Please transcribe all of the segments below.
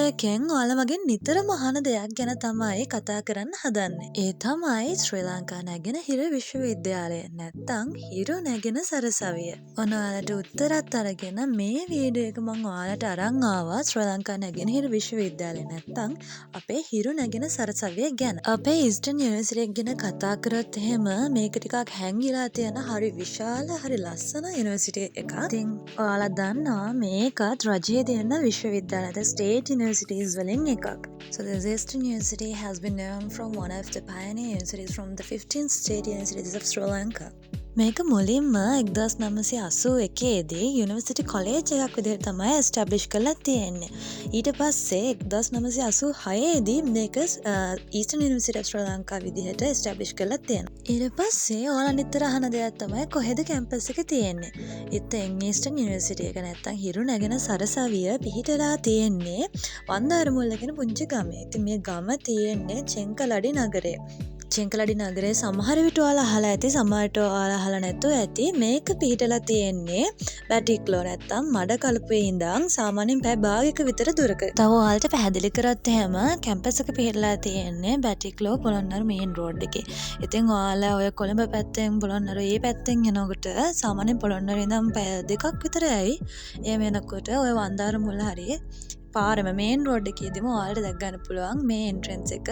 එකෙන් ඔයාලා මගෙන් නිතරම අහන දෙයක් ගැන තමයි කතා කරන්න හදන්නේ. ඒ තමයි ශ්‍රී ලංකා නැගෙනහිර විශ්වවිද්‍යාලය නැත්තම් හිරු නැගෙන සරසවිය. ඔයාලට උත්තරත් අරගෙන මේ වීඩියෝ එක මම ඔයාලට අරන් ආවා ශ්‍රී ලංකා නැගෙනහිර විශ්වවිද්‍යාලය නැත්තම් අපේ හිරු නැගෙන සරසවිය ගැන. අපේ ඊස්ටර්න් යුනිවර්සිටි එක ගැන කතා කරොත් එහෙම මේක ටිකක් හැංගිලා තියෙන හරි විශාල හරි ලස්සන යුනිවර්සිටි එකක්. ඉතින් ඔයාලා දන්නවා මේකත් රජයේ තියෙන විශ්වවිද්‍යාලය state universities වලින් එකක්. So the Eastern University has been known from one of the pioneer universities from the 15 state universities of Sri Lanka. මේක මුලින්ම 1981 දී යුනිවර්සිටි කොලෙජ් එකක් විදිහට තමයි එස්ටැබ්ලිෂ් කරලා තියෙන්නේ. ඊට පස්සේ 1986 දී මේක ඊස්ටර්න් යුනිවර්සිටි ඔෆ් ශ්‍රී ලංකා විදිහට එස්ටැබ්ලිෂ් කරලා තියෙනවා. ඊට පස්සේ ඔයාලා නිතර අහන දෙයක් තමයි කොහෙද කැම්පස් එක තියෙන්නේ. ඉතින් ඊස්ටර්න් යුනිවර්සිටි එක නැත්තම් හිරු නැගෙන සරසවිය පිහිටලා තියෙන්නේ වන්දාරමුල්ල කියන පුංචි ගමේ. ඉතින් මේ ගම තියෙන්නේ චෙන්කලඩි නගරේ. චෙන්කලඩි නගරේ සමහර විට ඔයාලා අහලා ඇති සමහරට ඔයාලා අහලා නැතුව ඇති. මේක පිහිටලා තියෙන්නේ බැටික්ලෝ නැත්තම් මඩකලපුවේ ඉඳන් සාමාන්‍යයෙන් පැය භාගයක විතර දුරක. තව ඔයාලට පැහැදිලි කරත් එහෙම කැම්පස් එක පිහිටලා තියෙන්නේ බැටික්ලෝ පොළොන්නරු මේන් රෝඩ් එකේ. ඉතින් ඔයාලා ඔය කොළඹ පැත්තෙන් පොළොන්නරු ඒ පැත්තෙන් එනකොට සාමාන්‍යයෙන් පොළොන්නරු ඉඳන් පැය දෙකක් විතර ඇයි. එහෙම එනකොට ඔය වන්දාරමුල්ල හරියේ පාරම මේන් රෝඩ් එකේදීම ඔයාලට දැක් ගන්න පුළුවන් මේ එන්ට්‍රන්ස් එක.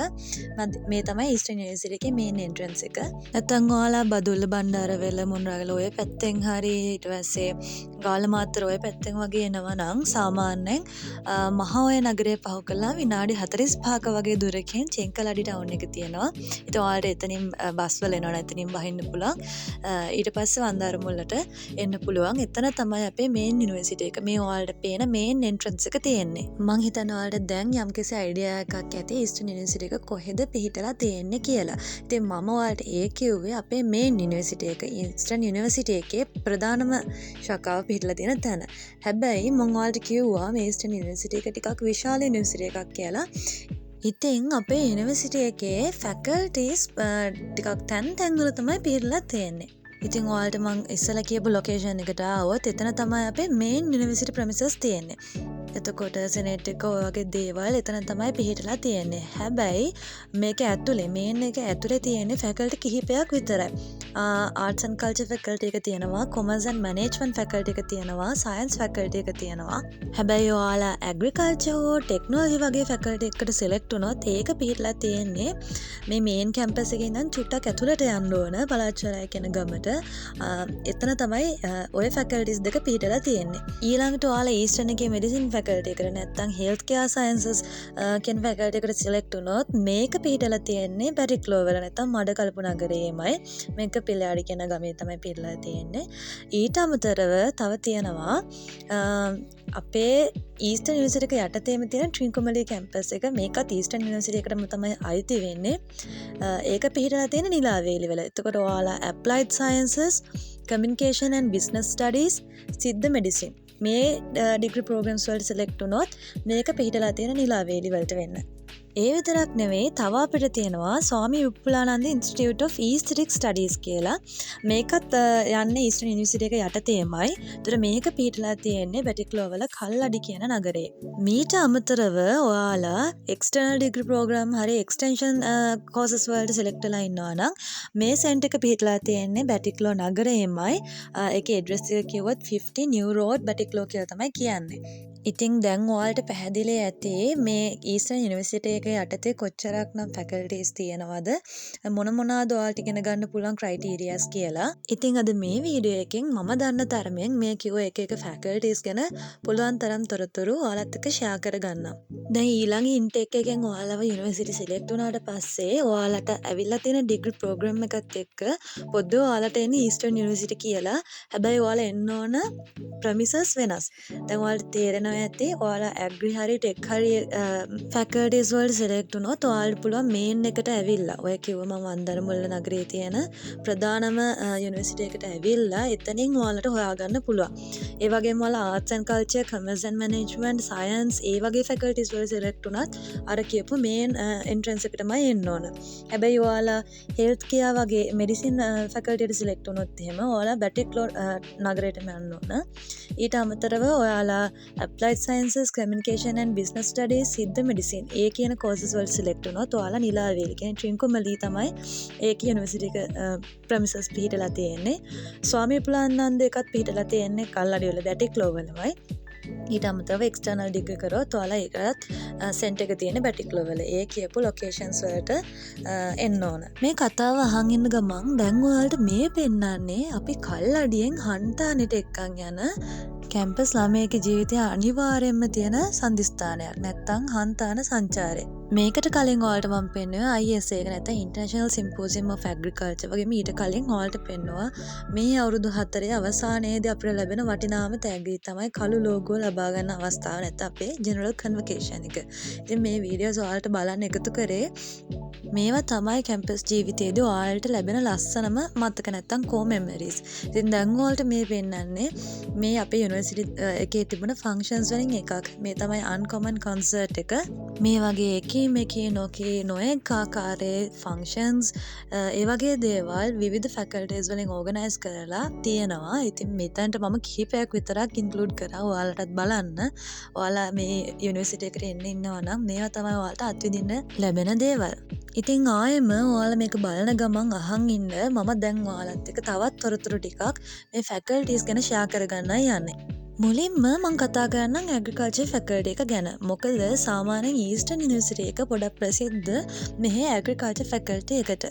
මේ තමයි ඊස්ටර්න් යුනිවර්සිටි එකේ මේන් එන්ට්‍රන්ස් එක. නැත්නම් ඔයාලා බදුල්ල බණ්ඩාරවෙල මුන්රාගල ඔය පැත්තෙන් හරි ඊට පස්සේ ගාලමාතර ඔය පැත්තෙන් වගේ එනවා නම් සාමාන්‍යයෙන් මහෝය නගරය පහු කළා විනාඩි 45ක වගේ දුරකින් චෙන්කලඩි ටවුන් එක තියෙනවා. ඉතින් ඔයාලට එතනින් බස් වල එනවා එතනින් බහින්න පුළුවන්. ඊට පස්සේ වන්දාරමුල්ලට එන්න පුළුවන්. එතන තමයි අපේ මේන් යුනිවර්සිටි එක. මේ ඔයාලට පේන මේන් එන්ට්‍රන්ස් එක තියෙන්නේ. මං හිතනවා ඔයාලට දැන් යම්කිසි අයිඩියා එකක් ඇති ඊස්ටර්න් යුනිවර්සිටි එක කොහෙද පිහිටලා තියෙන්නේ කියලා. ඉතින් මම ඔයාලට ඒ කිව්වේ අපේ මේන් යුනිවර්සිටි එක ඊස්ටර්න් යුනිවර්සිටි එකේ ප්‍රධානම ශාඛාව පිහිටලා තියෙන තැන. හැබැයි මම ඔයාලට කිව්වා මේ ඊස්ටර්න් යුනිවර්සිටි එක ටිකක් විශාල යුනිවර්සිටි එකක් කියලා. ඉතින් අපේ යුනිවර්සිටි එකේ ෆැකල්ටිස් ටිකක් තැන් වල තමයි පිහිටලා තියෙන්නේ. ඉතින් ඔයාලට මං ඉස්සලා කියපු ලොකේෂන් එකට ආවොත් එතන තමයි අපේ මේන් යුනිවර්සිටි ප්‍රමිසස් තියෙන්නේ. එතකොට සෙනෙට් එක ඔය වගේ දේවල් එතන තමයි පිහිටලා තියෙන්නේ. හැබැයි මේක ඇතුලේ මේන් එක ඇතුලේ තියෙන්නේ ෆැකල්ටි කිහිපයක් විතරයි. ආර්ට්ස් ඇන්ඩ් කල්චර් ෆැකල්ටි එක තියෙනවා, කොමර්ස් ඇන්ඩ් මැනේජ්මන්ට් ෆැකල්ටි එක තියෙනවා, සයන්ස් ෆැකල්ටි එක තියෙනවා. හැබැයි ඔයාලා ඇග්‍රිකල්චර් හෝ ටෙක්නොලොජි වගේ ෆැකල්ටි එකකට සිලෙක්ට් වුණොත් ඒක පිහිටලා තියෙන්නේ මේ මේන් කැම්පස් එකේ ඉඳන් චුට්ටක් ඇතුලට යන්න ඕන පලාච්චරය කියන ගමට. එතන තමයි ඔය ෆැකල්ටිස් දෙක පිහිටලා තියෙන්නේ. ඊළඟට ඔයාලා ඊස්ටර්න් එකේ මෙඩිසින් ෆැකල්ටි එකට නැත්නම් හෙල්ත් කෙයාර් සයන්සස් කියන ෆැකල්ටි එකට සිලෙක්ට් වුණොත් මේක පිහිටලා තියෙන්නේ බැරික්ලෝ වල නැත්නම් මඩකලපු නගරයේමයි. මේක පිළාඩි කියන ගමේ තමයි පිහිටලා තියෙන්නේ. ඊට අමතරව තව තියෙනවා අපේ ඊස්ටර්න් යුනිවර්සිටි එක යටතේම තියෙන ට්‍රින්කොමලි කැම්පස් එක. මේකත් ඊස්ටර්න් යුනිවර්සිටි එකටම තමයි අයිති වෙන්නේ. ඒක පිහිටලා තියෙන නිලාවේලි වල. එතකොට ඔයාලා applied sciences, communication and business studies, Siddha medicine මේ ඩිග්‍රී ප්‍රෝග්‍රම්ස් වලට සිලෙක්ට් වුණොත් මේක පිහිටලා තියෙන නිලාවේලි වලට වෙන්න. ඒ විතරක් නෙවෙයි තව අපිට තියෙනවා ස්වාමී විපුලානන්ද ඉන්ස්ටිටියුට් ඔෆ් ඊස්තටික් ස්ටඩීස් කියලා. මේකත් යන්නේ ඊස්ටර්න් යුනිවර්සිටි එක යටතේමයි. ඒතර මේක පිහිටලා තියෙන්නේ බැටික්ලෝ වල කල්ලඩි කියන නගරේ. මීට අමතරව ඔයාලා එක්ස්ටර්නල් ඩිග්‍රී ප්‍රෝග්‍රෑම් හරි එක්ස්ටෙන්ෂන් කෝසස් වලට සිලෙක්ට් වෙලා ඉන්නවා නම් මේ සෙන්ටර් එක පිහිටලා තියෙන්නේ බැටික්ලෝ නගරේමයි. ඒකේ ඇඩ්‍රස් එක කිව්වොත් 50 නිව් රෝඩ් බැටික්ලෝ කියලා තමයි කියන්නේ. ඉතින් දැන් ඔයාලට පැහැදිලි ඇති මේ ඊස්ටර්න් යුනිවර්සිටි එක යටතේ කොච්චරක්නම් ෆැකල්ටිස් තියෙනවද, මොන මොනවාද ඔයාලට ඉගෙන ගන්න පුළුවන් ක්‍රයිටීරියාස් කියලා. ඉතින් අද මේ වීඩියෝ එකෙන් මම දන්න තරමෙන් මේ කිව්ව එක ෆැකල්ටිස් ගැන පුළුවන් තරම් තොරතුරු ඔයාලත් එක්ක ෂෙයා කරගන්නම්. දැන් ඊළඟ ඉන්ටේක් එකෙන් ඔයාලව යුනිවර්සිටි සිලෙක්ට් වුණාට පස්සේ ඔයාලට ඇවිල්ලා තියෙන ඩිග්‍රී ප්‍රෝග්‍රෑම් එකත් එක්ක පොඩ්ඩක් ඔයාලට එන්නේ ඊස්ටර්න් යුනිවර්සිටි කියලා. හැබැයි ඔයාලා එන්න ඕන ප්‍රමිසස් වෙනස්. දැන් ඔයාලට තේරෙනවා ඇති ඔයාලා ඇග්‍රි හරි ටෙක් හරි ෆැකල්ටිස් වලට සිලෙක්ට් වුණොත් ඔයාලට පුළුවන් මේන් එකට ඇවිල්ලා ඔය කිව්ව මම වන්දරමුල්ල නගරයේ තියෙන ප්‍රධානම යුනිවර්සිටි එකට ඇවිල්ලා එතනින් ඔයාලට හොයාගන්න පුළුවන්. ඒ වගේම ඔයාලා arts and culture, commerce and management, science ඒ වගේ ෆැකල්ටිස් වල සිලෙක්ට් වුණත් අර කියපු මේන් එන්ට්‍රන්ස් එකටමයි එන්න ඕන. හැබැයි ඔයාලා හෙල්ත් කෙයාර් වගේ මෙඩිසින් ෆැකල්ටි එකට සිලෙක්ට් වුණොත් එහෙම ඔයාලා බැටික්ලෝ නගරයටම යන්න ඕන. ඊට අමතරව ඔයාලා applied sciences, communication and business studies, සිද්ධ medicine ඒ කියන courses වලට select වුණොත් ඔයාලා නිලාවේලි කියන්නේ ට්‍රින්කෝමලී තමයි ඒක යුනිවර්සිටි එක premises පිහිටලා තියෙන්නේ. ස්වාමී පුලානන්ද එකත් පිහිටලා තියෙන්නේ කල්ලාඩි වල බැටික්ලෝ වලමයි. ඊට අමතරව එක්ස්ටර්නල් ඩිග්‍රී කරොත් ඔයාලා ඒකත් සෙන්ටර් එක තියෙන බැටික්ලෝ වල ඒ කියපු ලොකේෂන්ස් වලට එන්න ඕන. මේ කතාව අහන් ඉන්න ගමන් දැන් ඔයාලට මේ පෙන්නන්නේ අපි කල්ලාඩියෙන් හන්තානෙට එක්කන් යන කැම්පස් ළමයේගේ ජීවිතය අනිවාර්යයෙන්ම තියෙන සම්දිස්ථානයක් නැත්තම් හන්තාන සංචාරය. මේකට කලින් ඔයාලට මම පෙන්නුවා ISA එක නැත්නම් International Symposium of Agriculture වගේ ඊට කලින් ඔයාලට පෙන්නුවා මේ අවුරුදු 4 අවසානයේදී අපිට ලැබෙන වටිනාම තෑග්ගය තමයි කළු ලෝගෝ ලබා ගන්න අවස්ථාව නැත්නම් අපේ General Convocation එක. ඉතින් මේ වීඩියෝස් ඔයාලට බලන්න එකතු කරේ මේවා තමයි කැම්පස් ජීවිතයේදී ඔයාලට ලැබෙන ලස්සනම මතක නැත්නම් core memories. ඉතින් දැන් ඔයාලට මේ පෙන්නන්නේ මේ අපේ යුනිවර්සිටි එකේ තිබුණ functions වලින් එකක්. මේ තමයි uncommon concert එක. මේ වගේ එකී නොකී නොයෙක් ආකාරයේ functions ඒ වගේ දේවල් විවිධ faculties වලින් organize කරලා තියෙනවා. ඉතින් මෙතනට මම කිහිපයක් විතරක් include කරා ඔයාලටත් බලන්න. ඔයාලා මේ යුනිවර්සිටි එකට ඉන්නවා නම් මේවා තමයි ඔයාලට අත්විඳින්න ලැබෙන දේවල්. ඉතින් ආයෙම ඔයාලා මේක බලන ගමන් අහන් ඉන්න මම දැන් ඔයාලත් එක්ක තවත් තොරතුරු ටිකක් මේ faculties ගැන share කරගන්නයි යන්නේ. මුලින්ම මං කතා කරන්නම් ඇග්‍රිකල්චර් ෆැකල්ටි එක ගැන. මොකද සාමාන්‍යයෙන් ඊස්ටර්න් යුනිවර්සිටි එක පොඩක් ප්‍රසිද්ධ මෙහි ඇග්‍රිකල්චර් ෆැකල්ටි එකට.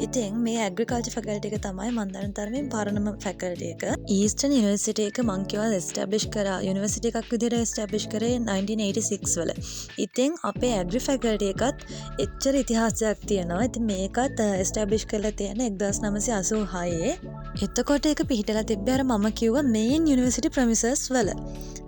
ඉතින් මේ ඇග්‍රිකල්චර් ෆැකල්ටි එක තමයි මන් දන්න තරමින් පරණම ෆැකල්ටි එක. ඊස්ටර්න් යුනිවර්සිටි එක මං කියවල එස්ටැබ්ලිෂ් කරා යුනිවර්සිටි එකක් විදිහට එස්ටැබ්ලිෂ් කරේ 1986 වල. ඉතින් අපේ ඇග්‍රි ෆැකල්ටි එකත් එච්චර ඉතිහාසයක් තියෙනවා. ඉතින් මේකත් එස්ටැබ්ලිෂ් කරලා තියෙන 1986. එතකොට ඒක පිහිටලා තිබ්බේ අර මම කිව්ව මේන් යුනිවර්සිටි ප්‍රමිසස් වල.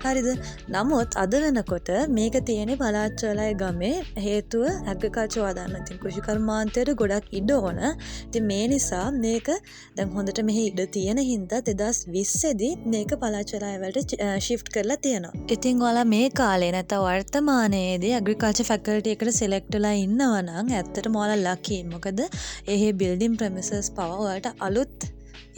හරිද? නමුත් අද වෙනකොට මේක තියෙන්නේ පලාච්චලයි ගමේ. හේතුව ඇග්‍රිකල්චර් වදන්න. ඉතින් කෘෂි කර්මාන්තයට ගොඩක් ඉඩ ඕන. ඉතින් මේ නිසා මේක දැන් හොඳට මෙහි ඉඩ තියෙන හින්දා 2020 දී මේක පලාච්චලයි වලට shift කරලා තියෙනවා. ඉතින් ඔයාලා මේ කාලේ නැත්නම් වර්තමානයේදී ඇග්‍රිකල්චර් ෆැකල්ටි එකට select වෙලා ඉන්නවා නම් ඇත්තටම ඔයාලා lucky. මොකද එහි building premises පව ඔයාලට අලුත්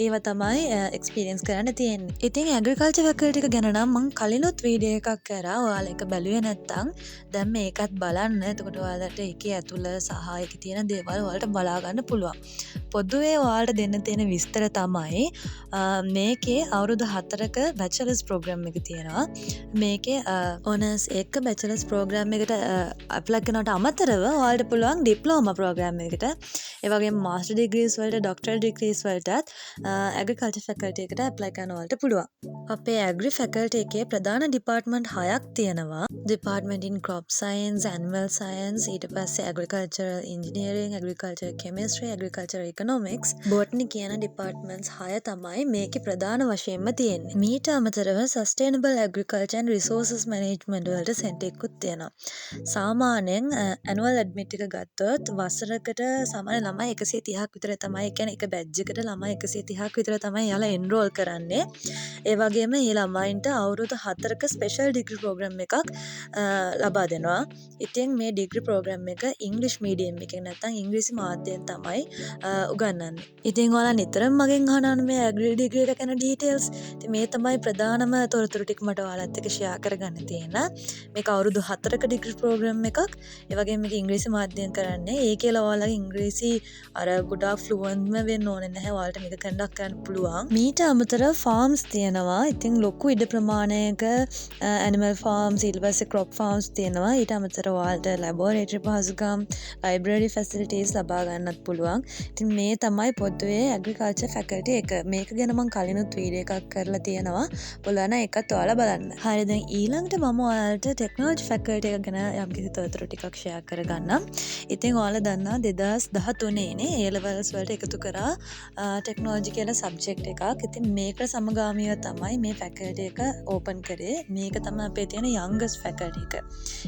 ඒව තමයි එක්ස්පීරියන්ස් කරන්න තියෙන්නේ. ඉතින් ඇග්‍රිකල්චර් ෆැකල්ටි එක ගැන නම් මම කලිනුත් වීඩියෝ එකක් කරා. ඔයාලා ඒක බැලුවේ නැත්නම් දැන් මේකත් බලන්න. එතකොට ඔයාලට ඒකේ ඇතුළ සහ ඒකේ තියෙන දේවල් ඔයාලට බලා ගන්න පුළුවන්. පොදුවේ ඔයාලට දෙන්න තියෙන විස්තර තමයි මේකේ අවුරුදු 4ක බැචලර්ස් ප්‍රෝග්‍රෑම් එක තියෙනවා. මේකේ ඕනර්ස් එක බැචලර්ස් ප්‍රෝග්‍රෑම් එකට ඇප්ලයි කරනවට අමතරව ඔයාලට පුළුවන් ඩිප්ලෝමා ප්‍රෝග්‍රෑම් එකකට ඒ වගේම මාස්ටර් ඩිග්‍රීස් වලට ඩොක්ටරල් ඩිග්‍රීස් වලටත් ඇග්‍රිකල්චර් ෆැකල්ටි එකට ඇප්ලයි කරනවලට පුළුවන්. අපේ ඇග්‍රි ෆැකල්ටි එකේ ප්‍රධාන ඩිපාර්ට්මන්ට් 6ක් තියෙනවා. ඩිපාර්ට්මන්ට් ඉන් ක්‍රොප් සයන්ස්, ඇනිමල් සයන්ස්, ඊට පස්සේ agricultural engineering, agriculture chemistry, agriculture economics, botany කියන ඩිපාර්ට්මන්ට්ස් 6 තමයි මේකේ ප්‍රධාන වශයෙන්ම තියෙන්නේ. මීට අමතරව sustainable agriculture and resources management වලට සෙන්ටර් එකකුත් තියෙනවා. සාමාන්‍යයෙන් ඇනුවල් ඇඩ්මිට් එක ගත්තොත් වසරකට සාමාන්‍ය ළමයි 130ක් විතර තමයි. ඒ කියන්නේ එක බැච් එකට ළමයි 130ක් විතර තමයි යාලා එන්රෝල් කරන්නේ. ඒ වගේම මේ ළමයින්ට අවුරුදු 4ක ස්පෙෂල් ඩිග්‍රී ප්‍රෝග්‍රෑම් එකක් ලබා දෙනවා. ඉතින් මේ ඩිග්‍රී ප්‍රෝග්‍රෑම් එක ඉංග්‍රීසි මීඩියම් එකෙන් නැත්නම් ඉංග්‍රීසි මාධ්‍යයෙන් තමයි උගන්වන්නේ. ඉතින් ඔයාලා නිතරම මගෙන් අහනවා මේ ඇග්‍රි ඩිග්‍රී එක ගැන ඩීටේල්ස්. ඉතින් මේ තමයි ප්‍රධානම තොරතුරු ටික මට ඔයාලත් එක්ක ෂෙයා කරගන්න තියෙන. මේක අවුරුදු 4ක ඩිග්‍රී ප්‍රෝග්‍රෑම් එකක්. ඒ වගේම මේක ඉංග්‍රීසි මාධ්‍යයෙන් කරන්නේ. ඒකේලා ඔයාලගේ ඉංග්‍රීසි අර ගොඩාක් ෆ්ලුවන්ට්ම වෙන්න ඕනේ නැහැ. ඔයාලට මේක කන්ඩක්ට් කරන්න පුළුවන්. මීට අමතරව ෆාම්ස් තියෙනවා. ඉතින් ලොකු ඉඩ ප්‍රමාණයක ඇනිමල් ෆාම්ස්, ඊට පස්සේ ක්‍රොප් ෆාම්ස් තියෙනවා. ඊට අමතරව ඔයාලට ලැබොරේටරි පහසුකම්, ලයිබ්‍රරි ෆැසිලිටිස් ලබා ගන්නත් පුළුවන්. ඉතින් මේ තමයි පොදුවේ ඇග්‍රිකල්චර් ෆැකල්ටි එක. මේක ගැන මම කලිනුත් වීඩියෝ එකක් කරලා තියෙනවා. බලන්න ඒකත් ඔයාලා බලන්න. හරි දැන් ඊළඟට මම ඔයාලට ටෙක්නොලොජි ෆැකල්ටි එක ගැන යම්කිසි තොරතුරු ටිකක් ෂෙයා කරගන්නම්. ඉතින් ඔයාලා දන්නවා 2013 නේ A levels වලට එකතු කරා ටෙක්නොලොජි කියලා සබ්ජෙක්ට් එකක්. ඉතින් මේක සමගාමීව තමයි මේ ෆැකල්ටි එක ඕපන් කරේ. මේක තමයි අපේ තියෙන youngest ෆැකල්ටි එක.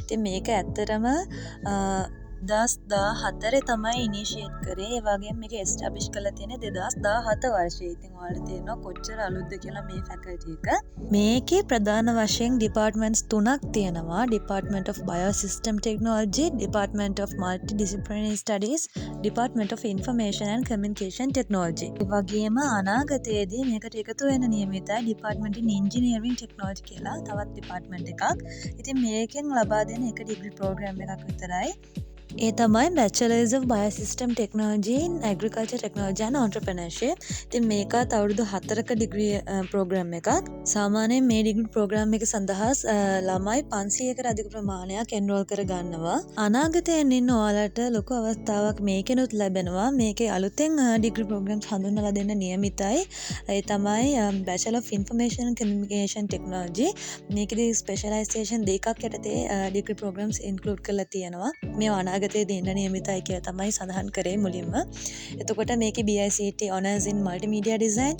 ඉතින් මේක ඇත්තටම 2014 තමයි ඉනිෂියේට් කරේ. ඒ වගේම මේක එස්ටැබ්ලිෂ් කරලා තියෙන්නේ 2017 වර්ෂයේ. ඉතින් ඔයාලට තේරෙනවා කොච්චර අලුත්ද කියලා මේ ෆැකල්ටි එක. මේකේ ප්‍රධාන වශයෙන් ඩිපාර්ට්මන්ට්ස් 3ක් තියෙනවා. Department of Biosystem Technology, Department of Multidisciplinary Studies, Department of Information and Communication Technology. ඒ වගේම අනාගතයේදී මේකට එකතු වෙන නියමිතයි Department in Engineering Technology කියලා තවත් ඩිපාර්ට්මන්ට් එකක්. ඉතින් මේකෙන් ලබා දෙන එක ඩිග්‍රී ප්‍රෝග්‍රෑම් එකක් විතරයි. ඒ තමයි Bachelors of Biosystem Technology in Agriculture Technology and Entrepreneurship. ඉතින් මේකත් අවුරුදු 4ක ඩිග්‍රී ප්‍රෝග්‍රෑම් එකක්. සාමාන්‍යයෙන් මේ ඩිග්‍රී ප්‍රෝග්‍රෑම් එක සඳහා ළමයි 500කට අධික ප්‍රමාණයක් එන්රෝල් කර ගන්නවා. අනාගතයෙන් ඉන්න ඔයාලට ලොකු අවස්ථාවක් මේකෙනුත් ලැබෙනවා. මේකේ අලුතෙන් ඩිග්‍රී ප්‍රෝග්‍රෑම්ස් හඳුන්වලා දෙන්න නියමිතයි. ඒ තමයි Bachelor of Information and Communication Technology. මේකේදී ස්පෙෂලයිසේෂන් දෙකක් යටතේ ඩිග්‍රී ප්‍රෝග්‍රෑම්ස් ඉන්ක්ලූඩ් කරලා තියෙනවා. මේවා අනාගතයේ දෙන්න නියමිතයි කියලා තමයි සඳහන් කරේ මුලින්ම. එතකොට මේකේ BICT Honours in Multimedia Design,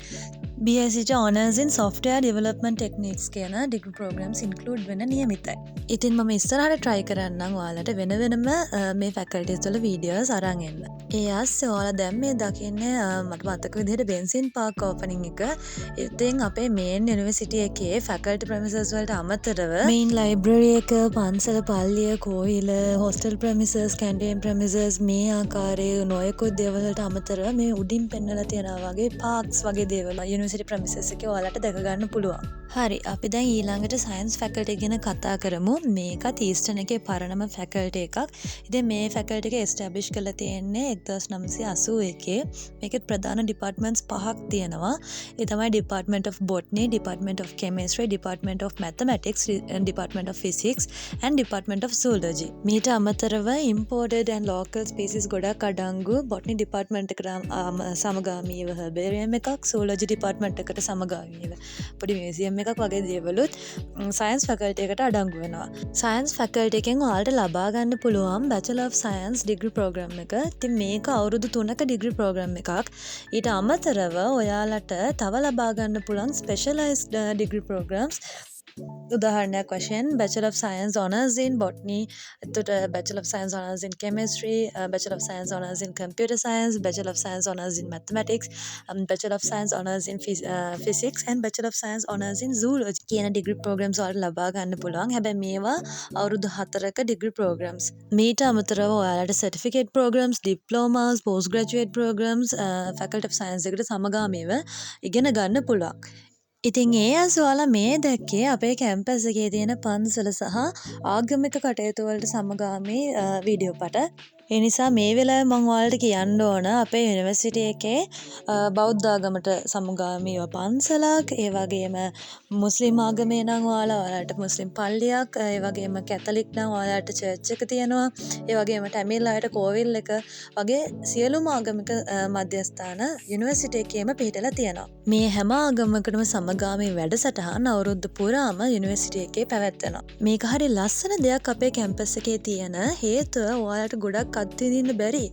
BICT Honours in Software Development Techniques කියන ඩිග්‍රී ප්‍රෝග්‍රෑම්ස් ඉන්ක්ලූඩ් වෙන්න නියමිතයි. ඉතින් මම ඉස්සරහට try කරන්නම් ඔයාලට වෙන වෙනම මේ ෆැකල්ටිස් වල වීඩියෝස් අරන් එන්න. ඒ ASCII ඔයාලා දැන් මේ දකින්නේ මට මතක විදිහට බෙන්සින් පාක් ඕපනින් එක. ඉතින් අපේ මේන් යුනිවර්සිටි එකේ ෆැකල්ටි ප්‍රෙමිසස් වලට අමතරව මේන් ලයිබ්‍රරි එක, පන්සල, පල්ලිය, කෝවිල, හොස්ටල් ප්‍රෙමිසස්, කැන්ටීන් ප්‍රෙමිසස් මේ ආකාරයේ නොයෙකුත් දේවල් වලට අමතරව මේ උඩින් පෙන්නලා තියෙනවා වගේ පාක්ස් වගේ දේවල් යුනිවර්සිටි ප්‍රෙමිසස් එකේ ඔයාලට දැක ගන්න පුළුවන්. හරි, අපි දැන් ඊළඟට සයන්ස් ෆැකල්ටි ගැන කතා කරමු. මේකත් ඊස්ටර්න් එකේ පරණම ෆැකල්ටි එකක්. ඉතින් මේ ෆැකල්ටි එක එස්ටැබ්ලිෂ් කරලා තියෙන්නේ 1981. මේකෙත් ප්‍රධාන ඩිපාර්ට්මන්ට්ස් 5ක් තියෙනවා. ඒ තමයි Department of Botany, Department of Chemistry, Department of Mathematics, Department of Physics and Department of Zoology. මීට අමතරව imported and local species ගොඩක් අඩංගු botany department එකට සමගාමීව herbarium එකක්, zoology department එකට සමගාමීව පොඩි museum එකක් වගේ දේවලුත් සයන්ස් ෆැකල්ටි එකට අඩංගු වෙනවා. සයන්ස් ෆැකල්ටි එකෙන් ඔයාලට ලබා ගන්න පුළුවන් Bachelor of Science degree programme එක. ඉතින් මේක අවුරුදු 3ක ඩිග්‍රී ප්‍රෝග්‍රෑම් එකක්. ඊට අමතරව ඔයාලට තව ලබා ගන්න පුළුවන් ස්පෙෂලයිස්ඩ් ඩිග්‍රී ප්‍රෝග්‍රෑම්ස්. උදාහරණයක් වශයෙන් Bachelor of Science Honours in Botany, එතකොට Bachelor of Science Honours in Chemistry, Bachelor of Science Honours in Computer Science, Bachelor of Science Honours in Mathematics, Bachelor of Science Honours in Physics and Bachelor of Science Honours in Zoology කියන degree programmes වලට ලබා ගන්න පුළුවන්. හැබැයි මේවා අවුරුදු 4ක degree programmes. මීට අමතරව ඔයාලට certificate programs, diplomas, post graduate programs faculty of science එකට සමගාමීව ඉගෙන ගන්න පුළුවන්. ඉතින් ඒ ඔයාලා මේ දැක්කේ අපේ කැම්පස් එකේ තියෙන පන්සල සහ ආගමික කටයුතු වලට සමගාමී වීඩියෝ පට. ඒ නිසා මේ වෙලාවේ මම ඔයාලට කියන්න ඕන අපේ යුනිවර්සිටි එකේ බෞද්ධ ආගමට සමගාමීව පන්සලක්, ඒ වගේම මුස්ලිම් ආගමේ නම් ඔයාලට මුස්ලිම් පල්ලියක්, ඒ වගේම කැතලික් නම් ඔයාලට චර්ච් එක තියෙනවා, ඒ වගේම ටැමිල් අයට කෝවිල් එක වගේ සියලුම ආගමික මධ්‍යස්ථාන යුනිවර්සිටි එකේම පිහිටලා තියෙනවා. මේ හැම ආගමකටම සමගාමී වැඩසටහන් අවුරුද්ද පුරාම යුනිවර්සිටි එකේ පැවැත්වෙනවා. මේක හරි ලස්සන දෙයක් අපේ කැම්පස් එකේ තියෙන හේතුව ඔයාලට ගොඩක් අත්විඳින්න බැරි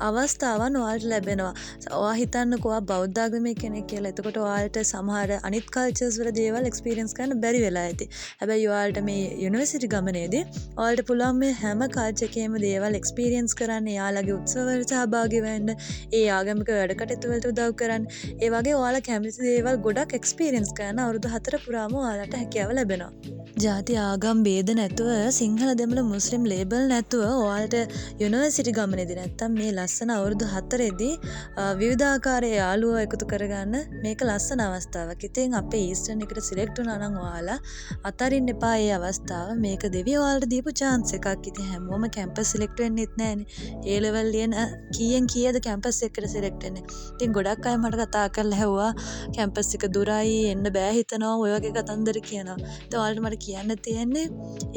අවස්ථාවන් ඔයාලට ලැබෙනවා. ඔයා හිතන්නකෝ ඔයා බෞද්ධ ආගමික කෙනෙක් කියලා. එතකොට ඔයාලට සමහර අනිත් කල්චර්ස් වල දේවල් එක්ස්පීරියන්ස් කරන්න බැරි වෙලා ඇති. හැබැයි ඔයාලට මේ යුනිවර්සිටි ගමනේදී ඔයාලට පුළුවන් මේ හැම කල්චර් එකේම දේවල් එක්ස්පීරියන්ස් කරන්න, එයාලගේ උත්සව වලට සහභාගී වෙන්න, ඒ ආගමික වැඩ කටයුතු වලට උදව් කරන්න. ඒ වගේ ඔයාලා කැමති දේවල් ගොඩක් එක්ස්පීරියන්ස් කරන්න අවුරුදු 4 පුරාම ඔයාලට හැකියාව ලැබෙනවා. ජාති ආගම් ભેද නැතුව, සිංහල දෙමළ මුස්ලිම් ලේබල් නැතුව ඔයාලට යුනිවර්සිටි ගමනේදී නැත්තම් මේ ලස්සන අවුරුදු 4ේදී විවිධාකාරයේ යාළුවෝ එකතු කරගන්න මේක ලස්සන අවස්ථාවක්. ඉතින් අපේ ඊස්ටර්න් එකට සිලෙක්ට් වුණා නම් ඔයාලා අතරින්න එපා මේ අවස්ථාව. මේක දෙවියෝ ඔයාලට දීපු chance එකක්. ඉතින් හැමෝම කැම්පස් සිලෙක්ට් වෙන්නෙත් නැහනේ. ඒ ලෙවල් ලියන කීයෙන් කීයද කැම්පස් එකට සිලෙක්ට් වෙන්නේ. ඉතින් ගොඩක් අය මට කතා කරලා ඇහුවා කැම්පස් එක දුරයි එන්න බෑ හිතනවා ඔය වගේ කතන්දර කියනවා. ඉතින් ඔයාලට මට කියන්න තියෙන්නේ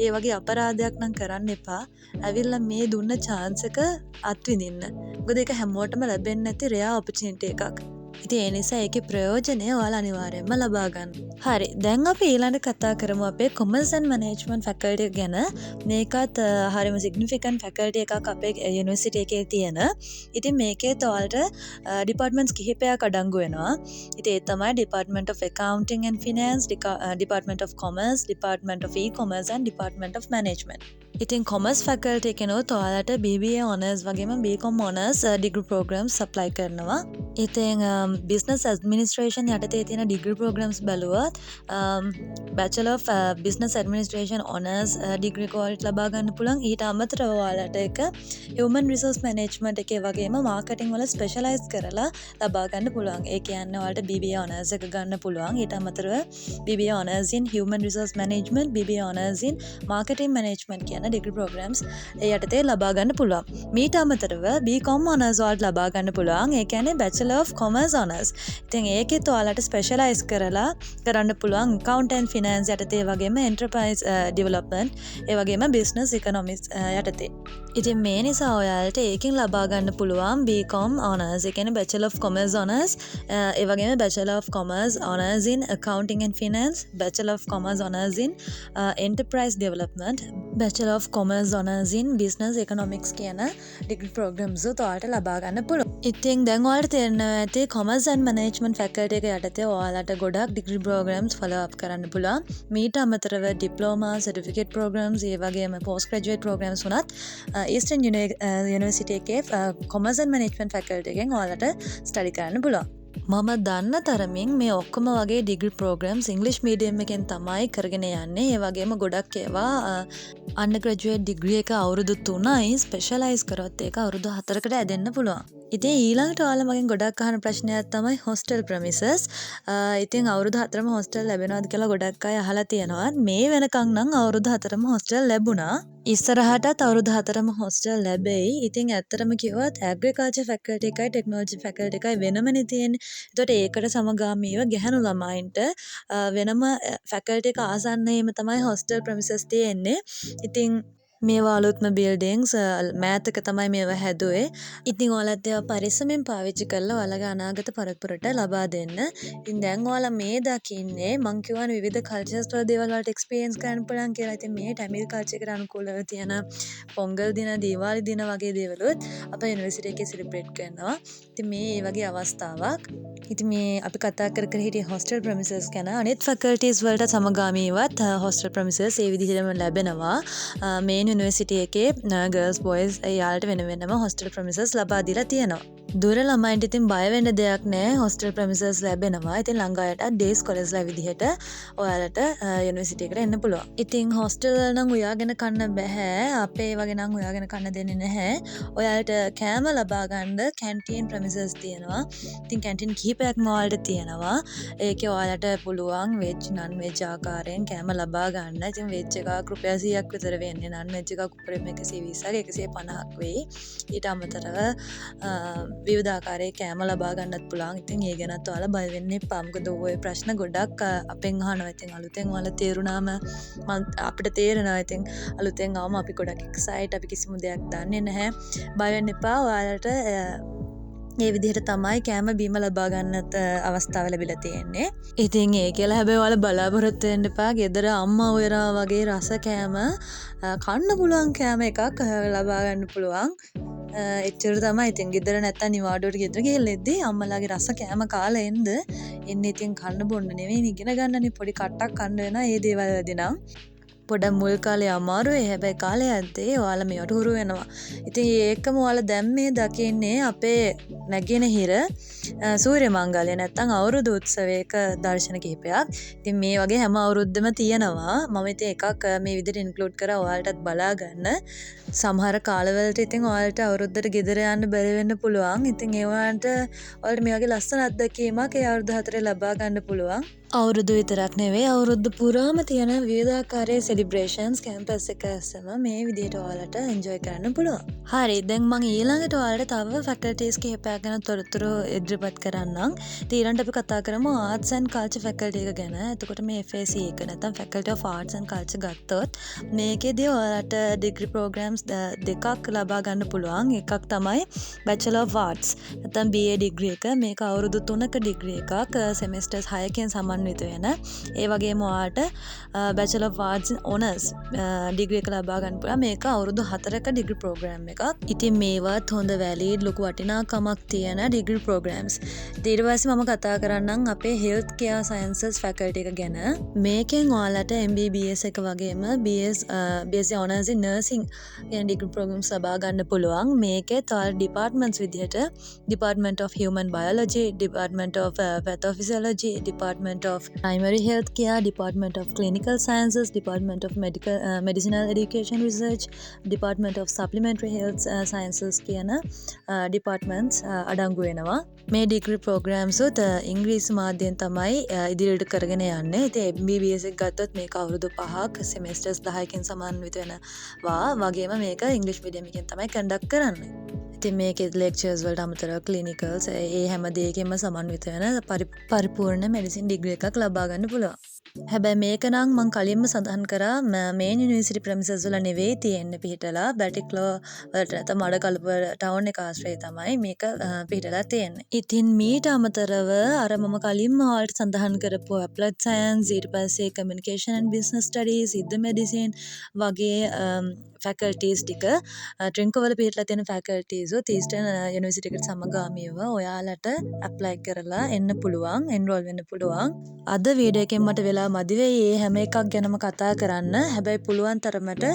ඒ වගේ අපරාධයක් නම් කරන්න එපා. ඇවිල්ලා මේ දුන්න chance එක අත්විඳින්න. මොකද ඒක හැමෝටම ලැබෙන්නේ නැති රෙයා ඔපචුනිටි එකක්. ඉතින් ඒ නිසා ඒකේ ප්‍රයෝජනය ඔයාලා අනිවාර්යයෙන්ම ලබා ගන්න. හරි. දැන් අපි ඊළඟට කතා කරමු අපේ කොමර්ස් ඇන්ඩ් මැනේජ්මන්ට් ෆැකල්ටි ගැන. මේකත් හරිම සිග්නිෆිකන්ට් ෆැකල්ටි එකක් අපේ යුනිවර්සිටි එකේ තියෙන. ඉතින් මේකේත් ඔයාලට ඩිපාර්ට්මන්ට්ස් කිහිපයක් අඩංගු වෙනවා. ඉතින් ඒ තමයි Department of Accounting and Finance, Department of Commerce, Department of E-commerce and Department of Management. ඉතින් කොමර්ස් ෆැකල්ටි එකනොත් ඔයාලට BBA honors වගේම BCom honors degree programs apply කරනවා. ඉතින් business administration යටතේ තියෙන degree programs බැලුවොත් Bachelor of Business Administration honors degree quality ලබා ගන්න පුළුවන්. ඊට අමතරව ඔයාලට එක human resource management එකේ වගේම marketing වල specialize කරලා ලබා ගන්න පුළුවන්. ඒ කියන්නේ ඔයාලට BBA honors එක ගන්න පුළුවන්. ඊට අමතරව BBA honors in human resource management, BBA honors in marketing management කියන degree programs ඒ යටතේ ලබා ගන්න පුළුවන්. මීට අමතරව BCom honors වලට ලබා ගන්න පුළුවන්. ඒ කියන්නේ Bachelor of Commerce honors. ඉතින් ඒකෙත් ඔයාලට specialize කරලා කරන්න පුළුවන් account and finance යටතේ වගේම enterprise development ඒ වගේම business economics යටතේ. ඉතින් මේ නිසා ඔයාලට ඒකෙන් ලබා ගන්න පුළුවන් BCom honors. ඒ කියන්නේ Bachelor of Commerce honors ඒ වගේම Bachelor of Commerce honors in accounting and finance, Bachelor of Commerce honors in enterprise development, Bachelor of Commerce honors in business economics කියන degree programs උත් ඔයාලට ලබා ගන්න පුළුවන්. ඉතින් දැන් ඔයාලට තේරෙනවා ඇති commerce and management faculty එක යටතේ ඔයාලට ගොඩක් degree programs follow up කරන්න පුළුවන්. මීට අමතරව diploma, certificate programs ඒ වගේම post graduate programs උනත් Eastern University එකේ commerce and management faculty එකෙන් ඔයාලට study කරන්න පුළුවන්. මම දන්න තරමින් මේ ඔක්කොම වගේ ඩිග්‍රී ප්‍රෝග්‍රම්ස් ඉංග්ලිෂ් මීඩියම් එකෙන් තමයි කරගෙන යන්නේ. ඒ වගේම ගොඩක් ඒවා අන්ඩර්ග්‍රැජුවේට් ඩිග්‍රී එක අවුරුදු 3යි, ස්පෙෂලයිස් කරොත් ඒක අවුරුදු 4කට ඇදෙන්න පුළුවන්. ඉතින් ඊළඟට ඔයාලා මගෙන් ගොඩක් අහන ප්‍රශ්නයක් තමයි hostel premises. ඉතින් අවුරුදු 4ම hostel ලැබෙනවද කියලා ගොඩක් අය අහලා තියෙනවා. මේ වෙනකන් නම් අවුරුදු 4ම hostel ලැබුණා. ඉස්සරහටත් අවුරුදු 4ම hostel ලැබෙයි. ඉතින් ඇත්තටම කිව්වොත් agriculture faculty එකයි technology faculty එකයි වෙනමනේ තියෙන්නේ. ඒකට ඒකට සමගාමීව ගැහණු ළමයින්ට වෙනම faculty එක ආසන්නයේම තමයි hostel premises තියෙන්නේ. ඉතින් මේවා අලුත්ම බිල්ඩින්ග්ස් මෑතක තමයි මේවා හැදුවේ. ඉතින් ඔයාලත් ඒවා පරිස්සමෙන් පාවිච්චි කරලා ඔයාලගේ අනාගත පරපුරට ලබා දෙන්න. ඉතින් දැන් ඔයාලා මේ දකින්නේ මං කියවනේ විවිධ කල්චර්ස් වල දේවල් වලට එක්ස්පීරියන්ස් කරන්න පුළුවන් කියලා. ඉතින් මේ ටැමිල් කල්චර් එකට අනුකූලව තියෙන පොංගල් දින, දීවාලි දින වගේ දේවලුත් අපේ යුනිවර්සිටි එකේ සෙලිබ්‍රේට් කරනවා. ඉතින් මේ වගේ අවස්ථාවක්. ඉතින් මේ අපි කතා කර හිටියේ hostel premises ගැන. අනිත් faculties වලට සමගාමීවත් hostel premises ඒ විදිහටම ලැබෙනවා. මේ යුනිවර්සිටි එකේ ගර්ල්ස් බොයිස් යාලට වෙන වෙනම hostel premises ලබා දීලා තියෙනවා. දුර ළමයින්ට ඉතින් බය වෙන්න දෙයක් නැහැ. hostel premises ලැබෙනවා. ඉතින් ළඟ අයට day scholars ලා විදිහට ඔයාලට යුනිවර්සිටි එකට එන්න පුළුවන්. ඉතින් hostel වල නම් උයාගෙන කන්න බෑ. අපේ වගේ නම් උයාගෙන කන්න දෙන්නේ නැහැ. ඔයාලට කෑම ලබා ගන්න canteen premises තියෙනවා. ඉතින් canteen කිහිපයක්ම ඔයාලට තියෙනවා. ඒකේ ඔයාලට පුළුවන් veg non veg ආකාරයෙන් කෑම ලබා ගන්න. ඉතින් veg එකක් රුපියල් 100ක් විතර වෙන්නේ. non veg එකක් උපරිම 120ක් 150ක් වෙයි. ඊට අමතරව විවිධ ආකාරයේ කෑම ලබා ගන්නත් පුළුවන්. ඉතින් ඒ ගැනත් ඔයාලා බය වෙන්න එපා. මොකද ওই ප්‍රශ්න ගොඩක් අපෙන් අහනවා. ඉතින් අලුතෙන් ඔයාලා තේරුණාම අපිට තේරෙනවා. ඉතින් අලුතෙන් ආවම අපි ගොඩක් එක්සයිට්. අපි කිසිම දෙයක් දන්නේ නැහැ. බය වෙන්න එපා. ඔයාලට ඒ විදිහට තමයි කෑම බීම ලබා ගන්නත් අවස්ථාව ලැබිලා තියෙන්නේ. ඉතින් ඒ කියලා හැබැයි ඔයාලා බලාපොරොත්තු වෙන්න එපා. ගෙදර අම්මා ඔයරා වගේ රස කෑම කන්න පුළුවන් කෑම එකක් ලබා ගන්න පුළුවන්. එච්චර තමයි. ඉතින් ගෙදර නැත්තම් නිවාඩුවට ගෙදර ගිහලා ඉද්දි අම්මලාගේ රස කෑම කාලා එන්නේ ඉතින් කන්න බොන්න නෙවෙයි ඉගෙන ගන්නනේ. පොඩි කට්ටක් කන්න වෙනවා. ඒ දේවල් වලදී නම් පොඩ මුල් කාලේ අමාරුයි. හැබැයි කාලේ යද්දී ඔයාලා මේවට හුරු වෙනවා. ඉතින් ඒකම ඔයාලා දැන් මේ දකින්නේ අපේ නැගෙනහිර සූර්ය මංගලය නැත්තම් අවුරුදු උත්සවයක දර්ශන කිහිපයක්. ඉතින් මේ වගේ හැම අවුරුද්දම තියෙනවා. මම ඉතින් එකක් මේ විදිහට ඉන්ක්ලූඩ් කරා ඔයාලටත් බලා ගන්න. සමහර කාලවලට ඉතින් ඔයාලට අවුරුද්දට ගෙදර යන්න බැරි වෙන්න පුළුවන්. ඉතින් ඒ වුණාට ඔයාලට මේ වගේ ලස්සන අත්දැකීමක් ඒ අවුරුදු 4 ලබා ගන්න පුළුවන්. අවුරුදු විතරක් නෙවෙයි අවුරුද්ද පුරාම තියෙන විවිධාකාරයේ සෙලිබ්‍රේෂන්ස් කැම්පස් එක ඇස්සම මේ විදිහට ඔයාලට එන්ජොයි කරන්න පුළුවන්. හරි, දැන් මම ඊළඟට ඔයාලට තව ෆැකල්ටිස් කිහිපයක් ගැන තොරතුරු ඉදිරිපත් කරන්නම්. ඊළඟට අපි කතා කරමු ආර්ට්ස් ඇන්ඩ් කල්චර් ෆැකල්ටි එක ගැන. එතකොට මේ FAC එක නැත්නම් Faculty of Arts and Culture ගත්තොත් මේකෙදී ඔයාලට ඩිග්‍රී ප්‍රෝග්‍රෑම්ස් දෙකක් ලබා ගන්න පුළුවන්. එකක් තමයි Bachelor of Arts නැත්නම් BA ඩිග්‍රී එක. මේක අවුරුදු 3ක ඩිග්‍රී එකක්, සෙමෙස්ටර්ස් 6කින් සමන්විත වෙන. ඒ වගේම ඔයාලට Bachelor of Arts in Honours degree එක ලබා ගන්න පුළුවන්. මේක අවුරුදු 4ක ඩිග්‍රී ප්‍රෝග්‍රෑම් එකක්. ඉතින් මේවත් හොඳ වැලිඩ් ලොකු වටිනාකමක් තියෙන ඩිග්‍රී ප්‍රෝග්‍රෑම්ස්. ඊට පස්සේ මම කතා කරන්නම් අපේ Health Care Sciences Faculty එක ගැන. මේකෙන් ඔයාලට MBBS එක වගේම BSc Honours in Nursing කියන ඩිග්‍රී ප්‍රෝග්‍රෑම්ස් ලබා ගන්න පුළුවන්. මේකේ තව ඩිපාර්ට්මන්ට්ස් විදිහට Department of Human Biology, Department of Pathophysiology, Department of Primary Health Care, Department of Clinical Sciences, Department of Medicinal Education Research, Department of Supplementary Health Sciences කියන departments අඩංගු වෙනවා. මේ ඩිග්‍රී ප්‍රෝග්‍රෑම්ස් උත් ඉංග්‍රීසි මාධ්‍යයෙන් තමයි ඉදිරියට කරගෙන යන්නේ. ඉතින් MBBS එක ගත්තොත් මේක අවුරුදු 5ක් සෙමෙස්ටර්ස් 10කින් සමන්විත වෙනවා. වගේම මේක ඉංග්‍රීසි මීඩියම් එකෙන් තමයි කන්ඩක්ට් කරන්නේ. ඉතින් මේකේ ලෙක්චර්ස් වලට අමතරව ක්ලිනිකල්ස් ඒ හැම දෙයකින්ම සමන්විත වෙන පරිපූර්ණ මෙඩිසින් ඩිග්‍රී එකක් ලබා ගන්න පුළුවන්. හැබැයි මේක නම් මම කලින්ම සඳහන් කරා මේන් යුනිවර්සිටි ප්‍රෙමිසස් වල නෙවෙයි තියෙන්නේ පිහිටලා බැටික්ලෝ වලට නැත්නම් මඩකලපුව ටවුන් එක ආශ්‍රයේ තමයි මේක පිහිටලා තියෙන්නේ. ඉතින් මීට අමතරව අර මම කලින්ම ඔයාලට සඳහන් කරපු ඇප්ලයිඩ් සයන්ස්, ඊට පස්සේ communication and business studies, Siddha medicine වගේ ෆැකල්ටිස් ටික ට්‍රින්කෝවල පිහිටලා තියෙන ෆැකල්ටිස් උත් ඊස්ටර්න් යුනිවර්සිටි එකට සමගාමීව ඔයාලට ඇප්ලයි කරලා එන්න පුළුවන්, එන්රෝල් වෙන්න පුළුවන්. අද වීඩියෝ එකෙන් මට වෙලා මදි වෙයි මේ හැම එකක් ගැනම කතා කරන්න. හැබැයි පුළුවන් තරමට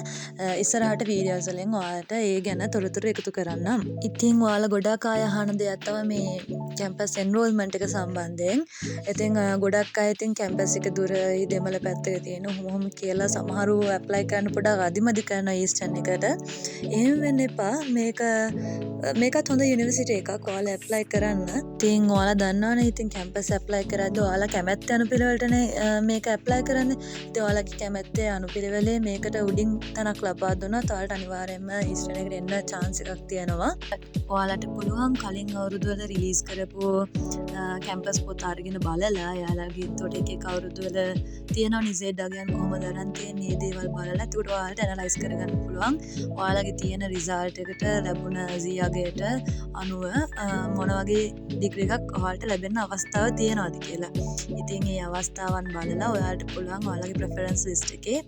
ඉස්සරහට වීඩියෝස් වලින් ඔයාලට ඒ ගැන තොරතුරු එකතු කරන්නම්. ඉතින් ඔයාලා ගොඩක් අය අහන දෙයක් තමයි මේ කැම්පස් එන්රෝල්මන්ට් එක සම්බන්ධයෙන්. ඉතින් ගොඩක් අය ඉතින් කැම්පස් එක දුරයි දෙමළ පැත්තක තියෙන ඔහොම කියලා සමහරව ඇප්ලයි කරන්න පොඩක් අදිමදි කරනවා ඊස්ටර්න් එකට. එහෙම වෙන්න එපා. මේකත් හොඳ යුනිවර්සිටි එකක්. ඔයාලා ඇප්ලයි කරන්න. ඉතින් ඔයාලා දන්නවනේ ඉතින් කැම්පස් ඇප්ලයි කරද්දී ඔයාලා කැමැත්ත අනුපිළිවෙලටනේ මේක ඇප්ලයි කරන්න. ඉතින් ඔයාලගේ කැමැත්තේ අනුපිළිවෙලේ මේකට උඩින් තැනක් ලබා දුන්නොත් ඔයාලට අනිවාර්යයෙන්ම ඊස්ටර්න් එකට එන්න chance එකක් තියෙනවා. ඔයාලට පුළුවන් කලින් අවුරුදු වල රිලීස් කරපු කැම්පස් පොත් අරගෙන බලලා එයාලගේ එතකොට එක අවුරුදු වල තියෙනවා නිසෙඩ් අගයන් කොහොමද අරන් තියෙන්නේ මේ දේවල් බලලා එතකොට ඔයාලට ඇනලයිස් කරගන්න පුළුවන්. ඔයාලගේ තියෙන රිසල්ට් එකට ලැබුණ Z අගයට අනුව මොන වගේ ඩිග්‍රී එකක් ඔයාලට ලැබෙන්න අවස්ථාව තියෙනවද කියලා. ඉතින් මේ අවස්ථාවන් බලලා ඔයාලට පුළුවන් ඔයාලගේ ප්‍රෙෆරන්ස් ලිස්ට් එකේ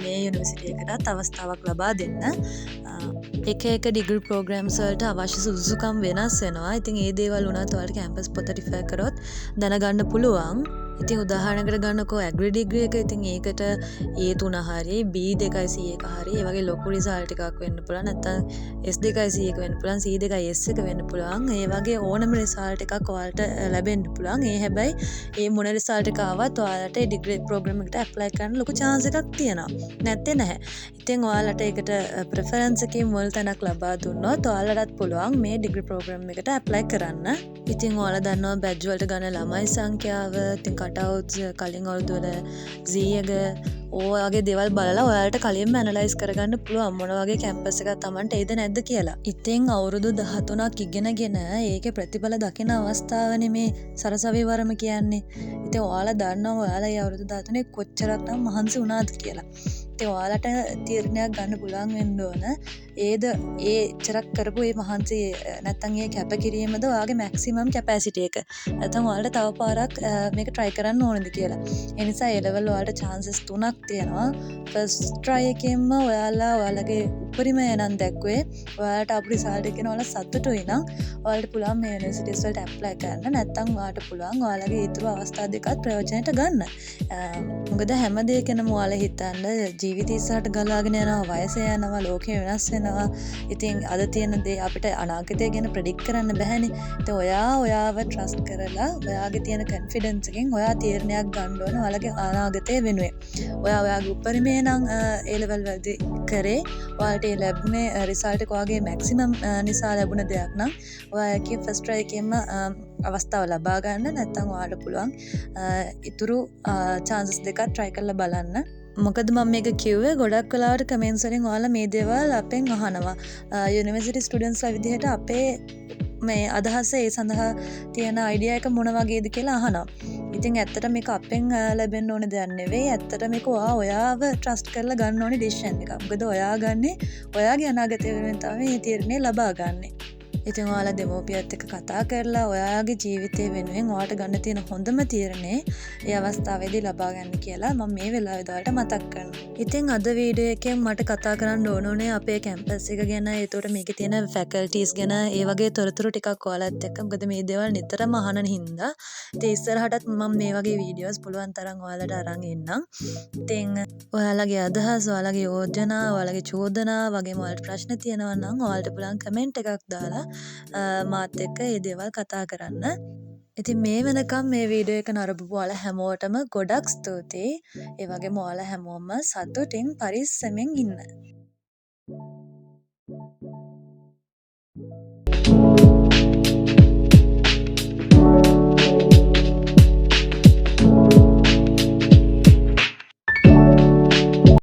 මේ යුනිවර්සිටි එකටත් අවස්ථාවක් ලබා දෙන්න. එක ඩිග්‍රී ප්‍රෝග්‍රෑම්ස් වලට අවශ්‍ය සුදුසුකම් වෙනස් වෙනවා. ඉතින් ඒ දේවල් උනත් ඔයාලට කැම්පස් පොත රිෆර් කරොත් දැනගන්න පුළුවන්. ඉතින් උදාහරණයකට ගන්නකෝ ඇග්‍රි ඩිග්‍රී එක. ඉතින් ඒකට A3 හරි B2 C1 හරි ඒ වගේ ලොකු රිසල්ට් එකක් වෙන්න පුළුවන්. නැත්නම් S2 C1 වෙන්න පුළුවන්, C2 S1 වෙන්න පුළුවන්. ඒ වගේ ඕනම රිසල්ට් එකක් ඔයාලට ලැබෙන්න පුළුවන්. ඒ හැබැයි ඒ මොන රිසල්ට් එක ආවත් ඔයාලට ඒ ඩිග්‍රී ප්‍රෝග්‍රෑම් එකට ඇප්ලයි කරන්න ලොකු chance එකක් තියෙනවා. නැත්තේ නැහැ. ඉතින් ඔයාලට ඒකට ප්‍රෙෆරන්ස් එකේ මුල් තැනක් ලබා දුන්නොත් ඔයාලටත් පුළුවන් මේ ඩිග්‍රී ප්‍රෝග්‍රෑම් එකට ඇප්ලයි කරන්න. ඉතින් ඔයාලා දන්නවා බැජ් වලට ගන්න ළමයි සංඛ්‍යාව, ඉතින් කටවුට්ස් කලින් අවුරුදු වල Z එක ඔයගේ දේවල් බලලා ඔයාලට කලින්ම ඇනලයිස් කරගන්න පුළුවන් මොන වගේ කැම්පස් එකක් Tamanට එයිද නැද්ද කියලා. ඉතින් අවුරුදු 13ක් ඉගෙනගෙන ඒකේ ප්‍රතිඵල දකින අවස්ථාවනේ මේ සරසවි වරම කියන්නේ. ඉතින් ඔයාලා දන්නවා ඔයාලා ඒ අවුරුදු 13 කොච්චරක්නම් මහන්සි වුණාද කියලා. ඉතින් ඔයාලට තීරණයක් ගන්න පුළුවන් වෙන්න ඕන. ඒද ඒ චරක් කරපු ඒ මහන්සි නැත්තම් ඒ කැපකිරීමද ඔයාගේ මැක්සිමම් කැපැසිටි එක. නැත්තම් ඔයාලට තව පාරක් මේක try කරන්න ඕනද කියලා. ඒ නිසා ඒ level ඔයාලට chances 3ක් තියෙනවා. first try එකෙන්ම ඔයාලගේ උපරිම එනන් දැක්ුවේ ඔයාලට අපු result එකෙන් ඔයාලා සතුටුයි නම් ඔයාලට පුළුවන් මේ universities වලට apply කරන්න. නැත්තම් ඔයාලට පුළුවන් ඔයාලගේ ඊතුරු අවස්ථා දෙකත් ප්‍රයෝජනයට ගන්න. මොකද හැම දෙයකම ඔයාලා හිතන්න ජීවිතය ඉස්සරහට ගලාගෙන යනවා, වයස යනවා, ලෝකය වෙනස් වෙනවා. ඉතින් අද තියෙන දේ අපිට අනාගතය ගැන ප්‍රෙඩික්ට් කරන්න බැහැනේ. ඉතින් ඔයාව ට්‍රස්ට් කරලා ඔයාගේ තියෙන කොන්ෆිඩන්ස් එකෙන් ඔයා තීරණයක් ගන්න ඕන ඔයාලගේ අනාගතය වෙනුවෙන්. ඔයාගේ උපරිමේ නම් A level වලදී කරේ ඔයාලට ඒ ලැබුණේ රිසල්ට් එක ඔයාගේ මැක්සිමම් නිසා ලැබුණ දෙයක් නම් ඔයාගේ ෆස්ට් try එකෙන්ම අවස්ථාව ලබා ගන්න. නැත්නම් ඔයාලට පුළුවන් ඉතුරු chances දෙකක් try කරලා බලන්න. මොකද මම මේක කිව්වේ ගොඩක් වෙලාවට කමෙන්ට්ස් වලින් ඔයාලා මේ දේවල් අපෙන් අහනවා. යුනිවර්සිටි ස්ටුඩන්ට්ස්ලා විදිහට අපේ මේ අදහස ඒ සඳහා තියෙන අයිඩියා එක මොන වගේද කියලා අහනවා. ඉතින් ඇත්තට මේක අපෙන් ලැබෙන්න ඕන දෙයක් නෙවෙයි. ඇත්තට මේක ඔයාව ට්‍රස්ට් කරලා ගන්න ඕනේ ඩිසිෂන් එකක්. මොකද ඔයා ගන්නේ ඔයාගේ අනාගතය වෙනුවෙන් තමයි මේ තීරණය ලබා ගන්නේ. ඉතින් ඔයාලා දෙමෝපියත් එක්ක කතා කරලා ඔයාගේ ජීවිතය වෙනුවෙන් ඔයාට ගන්න තියෙන හොඳම තීරණය ඒ අවස්ථාවේදී ලබා ගන්න කියලා මම මේ වෙලාවේදී ඔයාලට මතක් කරනවා. ඉතින් අද වීඩියෝ එකෙන් මට කතා කරන්න ඕනේ අපේ කැම්පස් එක ගැන, ඒතකොට මේකේ තියෙන ෆැකල්ටිස් ගැන, ඒ වගේ තොරතුරු ටිකක් ඔයාලත් එක්ක. මොකද මේ දේවල් නිතරම අහන හින්දා. ඉතින් ඉස්සරහටත් මම මේ වගේ වීඩියෝස් පුළුවන් තරම් ඔයාලට අරන් එන්නම්. ඉතින් ඔයාලගේ අදහස්, ඔයාලගේ යෝජනා, ඔයාලගේ චෝදනා වගේම ඔයාලට ප්‍රශ්න තියෙනවා නම් ඔයාලට පුළුවන් කමෙන්ට් එකක් දාලා මාත් එක්ක ඒ දේවල් කතා කරන්න. ඉතින් මේ වෙනකම් මේ වීඩියෝ එක නරඹපු ඔයාලා හැමෝටම ගොඩක් ස්තුතියි. ඒ වගේම ඔයාලා හැමෝම සතුටින් පරිස්සමෙන් ඉන්න.